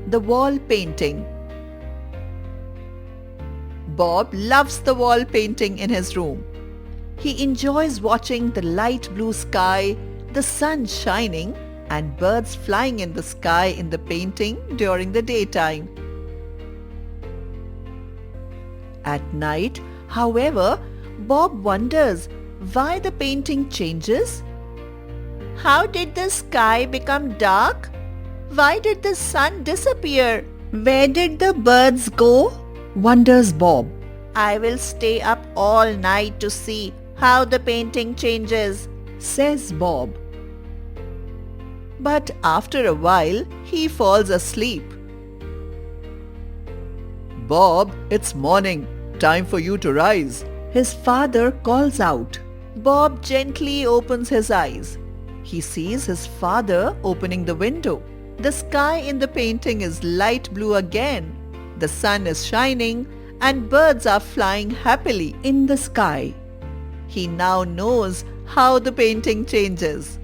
The wall painting. Bob loves the wall painting in his room. He enjoys watching the light blue sky, the sun shining, and birds flying in the sky in the painting during the daytime. At night, however, Bob wonders why the painting changes. How did the sky become dark? Why did the sun disappear? Where did the birds go? Wonders Bob. I will stay up all night to see how the painting changes, says Bob. But after a while, he falls asleep. Bob, it's morning. Time for you to rise, his father calls out. Bob gently opens his eyes. He sees his father opening the window. The sky in the painting is light blue again. The sun is shining and birds are flying happily in the sky. He now knows how the painting changes.